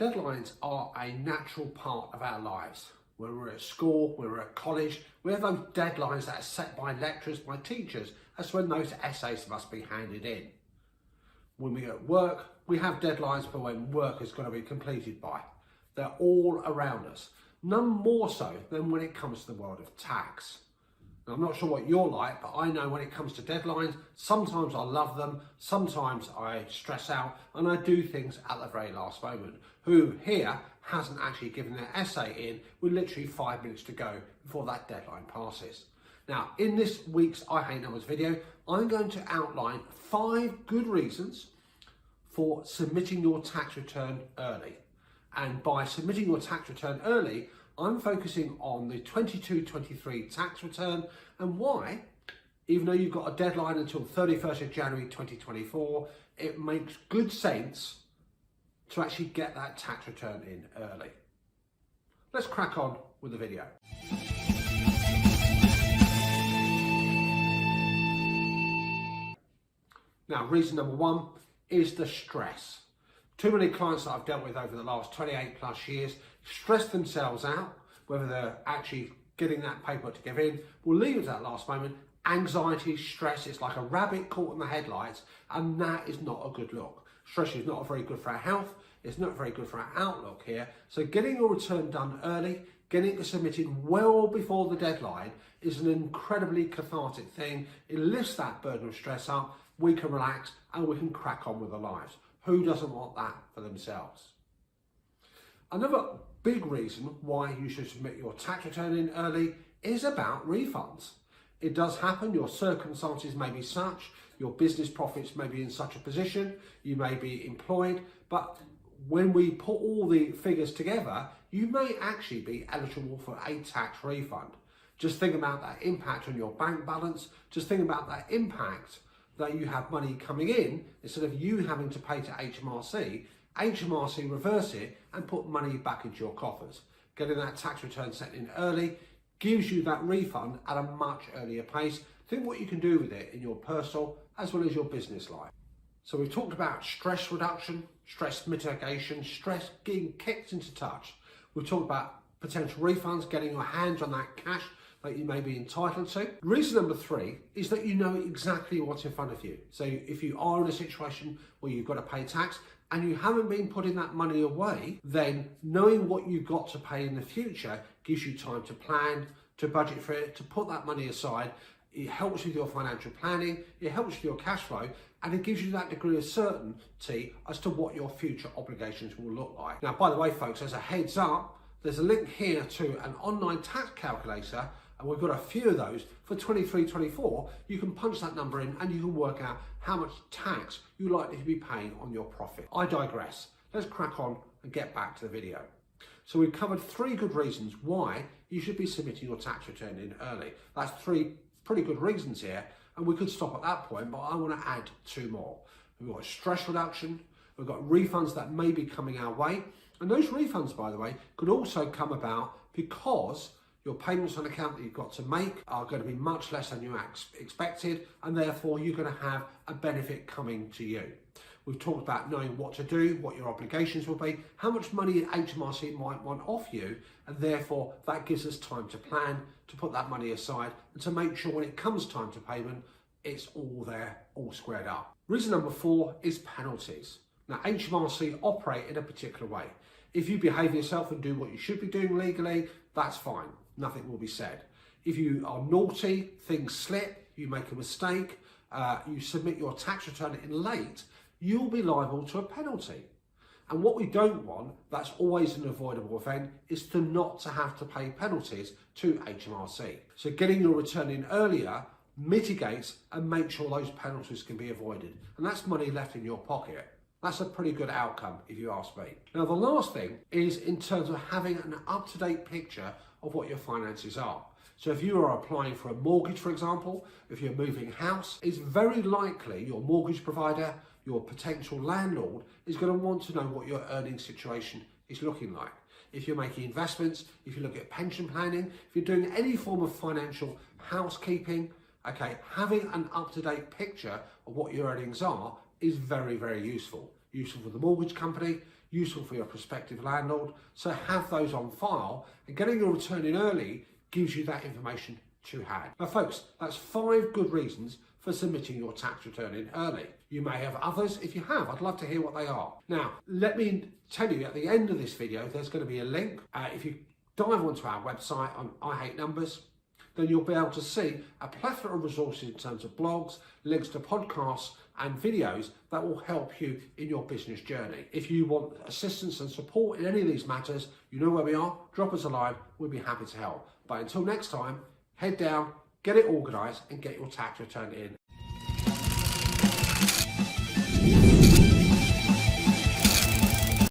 Deadlines are a natural part of our lives. When we're at school, when we're at college, we have those deadlines that are set by lecturers, by teachers, as to when those essays must be handed in. When we're at work, we have deadlines for when work is going to be completed by. They're all around us, none more so than when it comes to the world of tax. Now, I'm not sure what you're like, but I know when it comes to deadlines, sometimes I love them, sometimes I stress out, and I do things at the very last moment. Who here hasn't actually given their essay in with literally 5 minutes to go before that deadline passes? Now, in this week's I Hate Numbers video, I'm going to outline 5 good reasons for submitting your tax return early. And by submitting your tax return early, I'm focusing on the 22-23 tax return and why, even though you've got a deadline until 31st of January 2024, it makes good sense to actually get that tax return in early. Let's crack on with the video. Now, reason number 1 is the stress. Too many clients that I've dealt with over the last 28 plus years stress themselves out, whether they're actually getting that paperwork to give in, will leave it to that last moment. Anxiety, stress, it's like a rabbit caught in the headlights, and that is not a good look. Stress is not very good for our health, it's not very good for our outlook here. So getting your return done early, getting it submitted well before the deadline is an incredibly cathartic thing. It lifts that burden of stress up, we can relax and we can crack on with our lives. Who doesn't want that for themselves? Another big reason why you should submit your tax return in early is about refunds. It does happen, your circumstances may be such, your business profits may be in such a position, you may be employed, but when we put all the figures together, you may actually be eligible for a tax refund. Just think about that impact on your bank balance, just think about that impact that you have money coming in, instead of you having to pay to HMRC reverse it and put money back into your coffers. Getting that tax return sent in early gives you that refund at a much earlier pace. Think what you can do with it in your personal as well as your business life. So we've talked about stress reduction, stress mitigation, stress getting kicked into touch. We've talked about potential refunds, getting your hands on that cash that you may be entitled to. Reason number 3 is that you know exactly what's in front of you. So if you are in a situation where you've got to pay tax and you haven't been putting that money away, then knowing what you've got to pay in the future gives you time to plan, to budget for it, to put that money aside. It helps with your financial planning, it helps with your cash flow, and it gives you that degree of certainty as to what your future obligations will look like. Now, by the way, folks, as a heads up, there's a link here to an online tax calculator, and we've got a few of those for 23-24. You can punch that number in and you can work out how much tax you're likely to be paying on your profit. I digress. Let's crack on and get back to the video. So we've covered 3 good reasons why you should be submitting your tax return in early. That's 3 pretty good reasons here, and we could stop at that point, but I want to add 2 more. We've got stress reduction, we've got refunds that may be coming our way, and those refunds, by the way, could also come about because your payments on account that you've got to make are going to be much less than you expected, and therefore you're going to have a benefit coming to you. We've talked about knowing what to do, what your obligations will be, how much money HMRC might want off you, and therefore that gives us time to plan, to put that money aside, and to make sure when it comes time to payment, it's all there, all squared up. Reason number 4 is penalties. Now, HMRC operate in a particular way. If you behave yourself and do what you should be doing legally, that's fine. Nothing will be said. If you are naughty, things slip, you make a mistake, you submit your tax return in late, you'll be liable to a penalty. And what we don't want, that's always an avoidable event, is to not to have to pay penalties to HMRC. So getting your return in earlier mitigates and makes sure those penalties can be avoided. And that's money left in your pocket. That's a pretty good outcome, if you ask me. Now, the last thing is in terms of having an up-to-date picture of what your finances are. So if you are applying for a mortgage, for example, if you're moving house, it's very likely your mortgage provider, your potential landlord is going to want to know what your earning situation is looking like. If you're making investments, if you look at pension planning, if you're doing any form of financial housekeeping, okay, having an up-to-date picture of what your earnings are is very, very useful. Useful for the mortgage company, useful for your prospective landlord. So have those on file, and getting your return in early gives you that information to hand. Now folks, that's 5 good reasons for submitting your tax return in early. You may have others. If you have, I'd love to hear what they are. Now, let me tell you, at the end of this video, there's going to be a link. If you dive onto our website on I Hate Numbers, then you'll be able to see a plethora of resources in terms of blogs, links to podcasts and videos that will help you in your business journey. If you want assistance and support in any of these matters, you know where we are. Drop us a line. We'll be happy to help. But until next time, head down, get it organised and get your tax return in